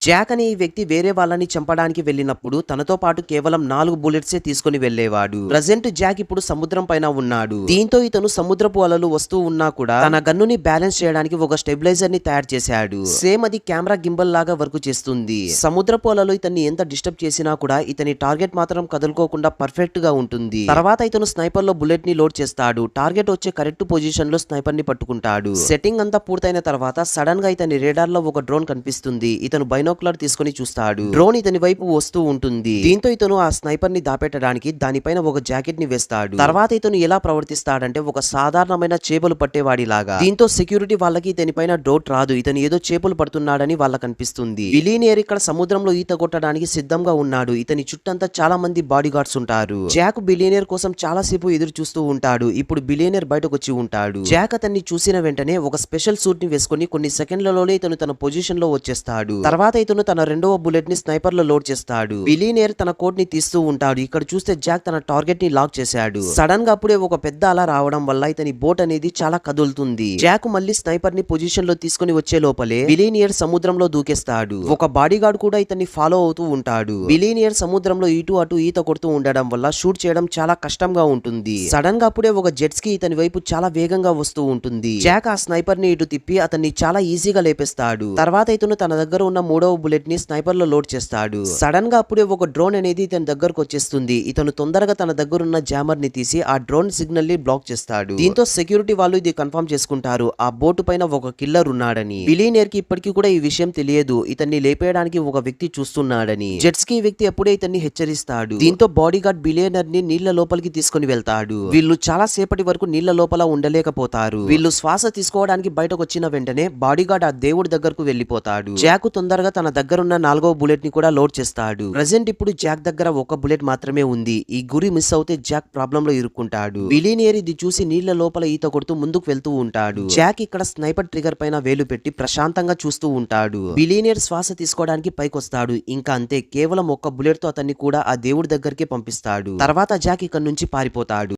Jack అనే ఈ వ్యక్తి వేరే వాళ్ళని చంపడానికి వెళ్ళినప్పుడు తనతో పాటు కేవలం 4 బుల్లెట్సే తీసుకుని వెళ్లేవాడు. ప్రజెంట్ జాక్ ఇప్పుడు సముద్రం పైన ఉన్నాడు. దీంతో ఇతను సముద్రపు అలలు వస్తూ ఉన్నా కూడా తన గన్నుని బ్యాలెన్స్ చేయడానికి ఒక స్టెబిలైజర్ ని తయారు చేశాడు. సేమ్ అది కెమెరా గింబల్ లాగా వర్క్ చేస్తుంది. సముద్రపు అలలు ఇతన్ని ఎంత డిస్టర్బ్ చేసినా కూడా ఇతని టార్గెట్ మాత్రం కదులుకోకుండా పర్ఫెక్ట్ గా ఉంటుంది. తర్వాత ఇతను స్నైపర్ లో బుల్లెట్ ని లోడ్ చేస్తాడు. టార్గెట్ వచ్చే కరెక్ట్ పొజిషన్ లో స్నైపర్ ని పట్టుకుంటాడు. సెట్టింగ్ అంతా పూర్తయిన తర్వాత సడన్ గా ఇతని రేడార్ లో ఒక డ్రోన్ కనిపిస్తుంది. ఇతను బైనోక్యులర్ తీసుకుని చూస్తాడు. డ్రోన్ ఇతని వైపు వస్తూ ఉంటుంది. దీంతో ఇతను ఆ స్నైపర్ ని దాపెట్టడానికి దానిపైన ఒక జాకెట్ ని వేస్తాడు. తర్వాత ఇతను ఎలా ప్రవర్తిస్తాడంటే ఒక సాధారణమైన చేపలు పట్టేవాడిలాగా. దీంతో సెక్యూరిటీ వాళ్ళకి ఇతని పైన డౌట్ రాదు. ఇతను ఏదో చేపలు పడుతున్నాడని వాళ్ళకి అనిపిస్తుంది. బిలియనియర్ ఇక్కడ సముద్రంలో ఈత కొట్టడానికి సిద్ధంగా ఉన్నాడు. ఇతని చుట్టంతా చాలా మంది బాడీ గార్డ్స్ ఉంటారు. జాక్ బిలియనియర్ కోసం చాలా సేపు ఎదురు చూస్తూ ఉంటాడు. ఇప్పుడు బిలియనియర్ బయటకు వచ్చి ఉంటాడు. జాక్ అతన్ని చూసిన వెంటనే ఒక స్పెషల్ సూట్ ని వేసుకుని కొన్ని సెకండ్లలోనే ఇతను తన పొజిషన్ లో వచ్చేస్తాడు. తర్వాత ఇతను తన రెండవ బుల్లెట్ ని స్నైపర్ లో లోడ్ చేస్తాడు. బిలియనియర్ తన కోట్ ని తీస్తూ ఉంటాడు. ఇక్కడ చూస్తే జాక్ తన టార్గెట్ ని లాక్ చేశాడు. సడన్ గా అప్పుడే ఒక పెద్ద అల రావడం వల్ల ఇతని బోట్ అనేది చాలా కదులుతుంది. జాక్ మళ్ళీ స్నైపర్ ని పొజిషన్ లో తీసుకుని వచ్చే లోపలే బిలియనియర్ సముద్రంలో దూకేస్తాడు. ఒక బాడీ గార్డ్ కూడా ఇతన్ని ఫాలో అవుతూ ఉంటాడు. బిలియనియర్ సముద్రంలో ఇటు అటు ఈత కొడుతూ ఉండడం వల్ల షూట్ చేయడం చాలా కష్టంగా ఉంటుంది. సడన్ గా అప్పుడే ఒక జెట్స్ కి ఇతని వైపు చాలా వేగంగా వస్తూ ఉంటుంది. జాక్ ఆ స్నైపర్ ని ఇటు తిప్పి అతన్ని చాలా ఈజీగా లేపేస్తాడు. తర్వాత ఇతను తన దగ్గర ఉన్న మూడవ బుల్లెట్ ని స్నైపర్ లో లోడ్ చేస్తాడు. సడన్ గా అప్పుడే ఒక డ్రోన్ అనేది ఇతని దగ్గరకు వచ్చేస్తుంది. ఇతను తొందరగా తన దగ్గర ఉన్న జామర్ ని తీసి ఆ డ్రోన్ సిగ్నల్ ని బ్లాక్ చేస్తాడు. దీంతో సెక్యూరిటీ వాళ్ళు ఇది కన్ఫర్మ్ చేసుకుంటారు. ఆ బోటు పైన ఒక కిల్లర్ ఉన్నాడని. బిలియనియర్ కి ఇప్పటికీ కూడా ఈ విషయం తెలియదు. ఇతన్ని లేపేయడానికి ఒక వ్యక్తి చూస్తున్నాడని. జెట్స్ కి వ్యక్తి అప్పుడే ఇతన్ని హెచ్చరిస్తాడు. దీంతో బాడీ గార్డ్ బిలియనర్ ని నీళ్ల లోపలికి తీసుకుని వెళ్తాడు. వీళ్ళు చాలా సేపటి వరకు నీళ్ల లోపల ఉండలేకపోతారు. వీళ్ళు శ్వాస తీసుకోవడానికి బయటకు వచ్చిన వెంటనే బాడీ గార్డ్ ఆ దేవుడి దగ్గరకు వెళ్లిపోతాడు. జాక్ తొందరగా తన దగ్గరున్న 4వ బుల్లెట్ ని కూడా లోడ్ చేస్తాడు. ప్రెజెంట్ ఇప్పుడు జాక్ దగ్గర ఒక బుల్లెట్ మాత్రమే ఉంది. ఈ గురి మిస్ అవుతే జాక్ ప్రాబ్లం లో ఇరుక్కుంటాడు. బిలియనియర్ ఇది చూసి నీళ్ల లోపల ఈత కొడుతూ ముందుకు వెళ్తూ ఉంటాడు. జాక్ ఇక్కడ స్నైపర్ ట్రిగర్ పైన వేలు పెట్టి ప్రశాంతంగా చూస్తూ ఉంటాడు. బిలియనియర్ శ్వాస తీసుకోవడానికి పైకొస్తాడు. ఇంకా అంతే, కేవలం ఒక్క బుల్లెట్ తో అతన్ని కూడా ఆ దేవుడి దగ్గరికి పంపిస్తాడు. తర్వాత జాక్ ఇక్కడ నుంచి పారిపోతాడు.